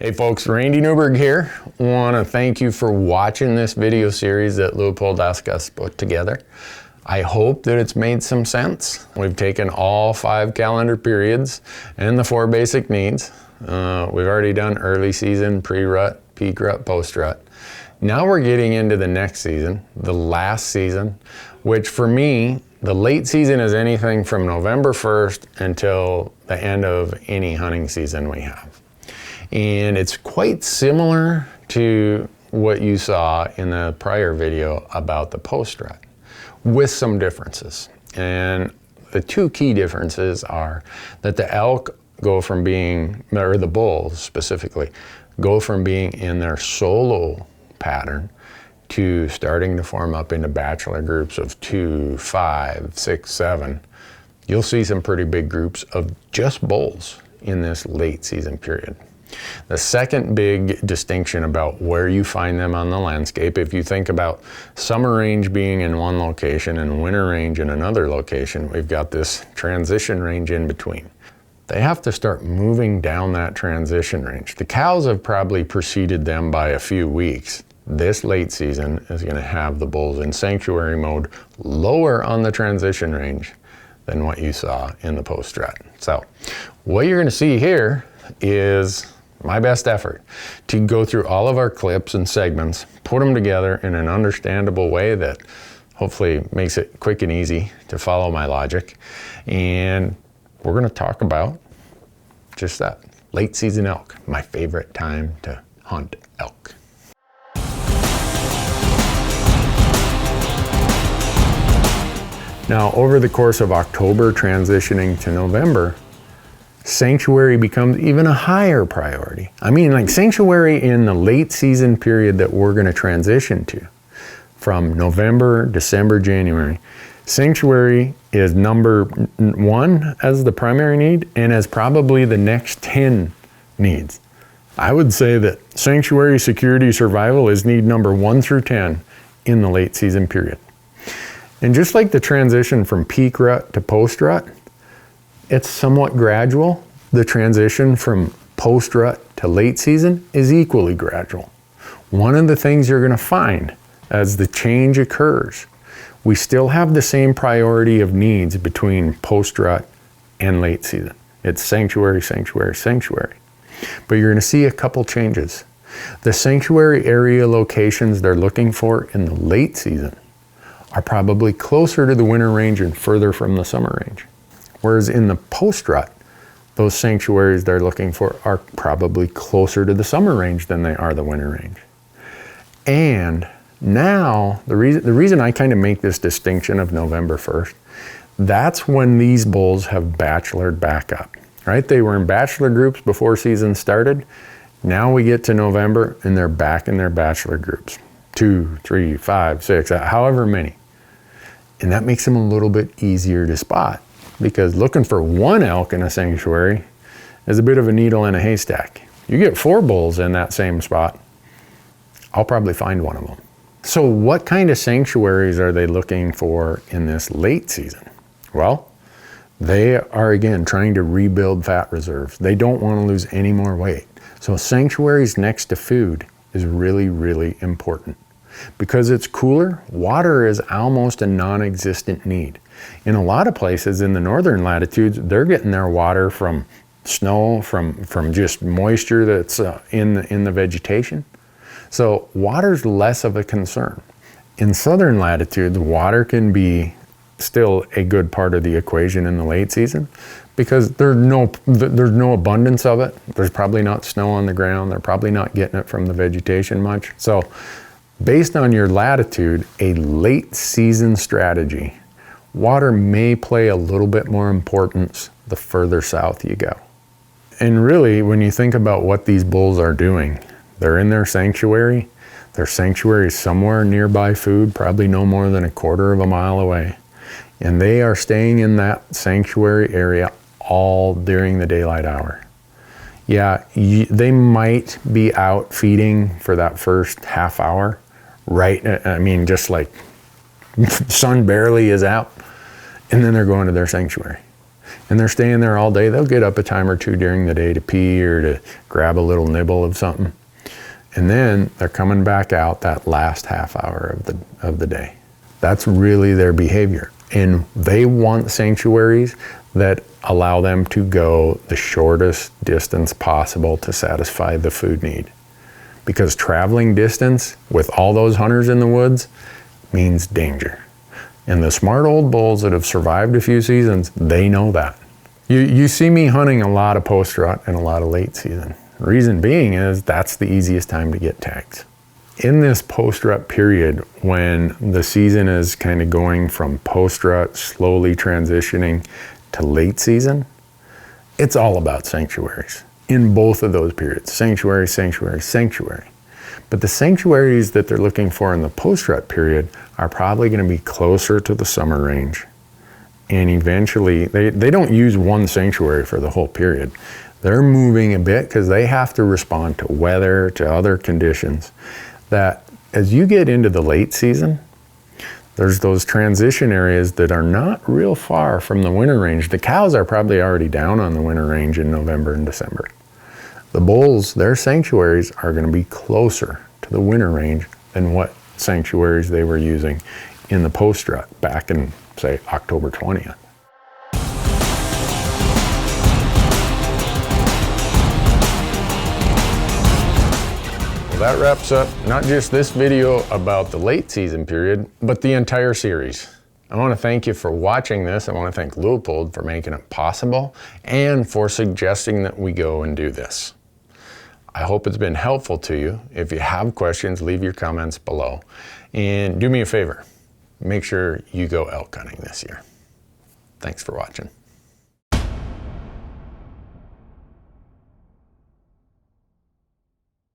Hey folks, Randy Newberg here. Want to thank you for watching this video series that Leopold asked us to put together. I hope that it's made some sense. We've taken all 5 calendar periods and the 4 basic needs. We've already done early season, pre-rut, peak rut, post-rut. Now we're getting into the next season, the last season, which for me, the late season is anything from November 1st until the end of any hunting season we have. And it's quite similar to what you saw in the prior video about the post-rut, with some differences. And the 2 key differences are that the elk go from being, or the bulls specifically, go from being in their solo pattern to starting to form up into bachelor groups of 2, 5, 6, 7. You'll see some pretty big groups of just bulls in this late season period. The second big distinction about where you find them on the landscape, if you think about summer range being in one location and winter range in another location, we've got this transition range in between. They have to start moving down that transition range. The cows have probably preceded them by a few weeks. This late season is going to have the bulls in sanctuary mode lower on the transition range than what you saw in the post-rut. So what you're going to see here is my best effort to go through all of our clips and segments, put them together in an understandable way that hopefully makes it quick and easy to follow my logic. And we're going to talk about just that, late season elk, my favorite time to hunt elk. Now, over the course of October transitioning to November, sanctuary becomes even a higher priority. I mean, like sanctuary in the late season period that we're going to transition to from November, December, January. Sanctuary is number 1 as the primary need and as probably the next 10 needs. I would say that sanctuary, security, survival is need number 1 through 10 in the late season period. And just like the transition from peak rut to post rut, it's somewhat gradual. The transition from post-rut to late season is equally gradual. One of the things you're going to find as the change occurs, we still have the same priority of needs between post-rut and late season. It's sanctuary, sanctuary, sanctuary. But you're going to see a couple changes. The sanctuary area locations they're looking for in the late season are probably closer to the winter range and further from the summer range. Whereas in the post-rut, those sanctuaries they're looking for are probably closer to the summer range than they are the winter range. And now, the reason I kind of make this distinction of November 1st, that's when these bulls have bachelored back up, right? They were in bachelor groups before season started. Now we get to November and they're back in their bachelor groups. 2, 3, 5, 6, however many. And that makes them a little bit easier to spot, because looking for 1 elk in a sanctuary is a bit of a needle in a haystack. You get 4 bulls in that same spot, I'll probably find one of them. So what kind of sanctuaries are they looking for in this late season? Well, they are again trying to rebuild fat reserves. They don't want to lose any more weight. So sanctuaries next to food is really, really important. Because it's cooler, water is almost a non-existent need. In a lot of places in the northern latitudes, they're getting their water from snow, from just moisture that's in the vegetation. So water's less of a concern. In southern latitudes, water can be still a good part of the equation in the late season because there's no abundance of it. There's probably not snow on the ground. They're probably not getting it from the vegetation much. So based on your latitude, a late season strategy, water may play a little bit more importance the further south you go. And really, when you think about what these bulls are doing, they're in their sanctuary. Their sanctuary is somewhere nearby food, probably no more than 1/4 of a mile away. And they are staying in that sanctuary area all during the daylight hour. Yeah, they might be out feeding for that first half hour, right? I mean, just like sun barely is out, and then they're going to their sanctuary. and they're staying there all day. They'll get up a time or two during the day to pee or to grab a little nibble of something. And then they're coming back out that last half hour of the day. That's really their behavior. And they want sanctuaries that allow them to go the shortest distance possible to satisfy the food need. Because traveling distance with all those hunters in the woods means danger. And the smart old bulls that have survived a few seasons, they know that. You see me hunting a lot of post-rut and a lot of late season. Reason being is that's the easiest time to get tags. In this post-rut period, when the season is kind of going from post-rut, slowly transitioning to late season, it's all about sanctuaries. In both of those periods, sanctuary, sanctuary, sanctuary. But the sanctuaries that they're looking for in the post-rut period are probably going to be closer to the summer range. And eventually, they don't use one sanctuary for the whole period. They're moving a bit because they have to respond to weather, to other conditions. That as you get into the late season, there's those transition areas that are not real far from the winter range. The cows are probably already down on the winter range in November and December. The bulls, their sanctuaries are going to be closer to the winter range than what sanctuaries they were using in the post-rut back in, say, October 20th. That wraps up not just this video about the late season period, but the entire series. I want to thank you for watching this. I want to thank Leupold for making it possible and for suggesting that we go and do this. I hope it's been helpful to you. If you have questions, leave your comments below. And do me a favor, make sure you go elk hunting this year. Thanks for watching.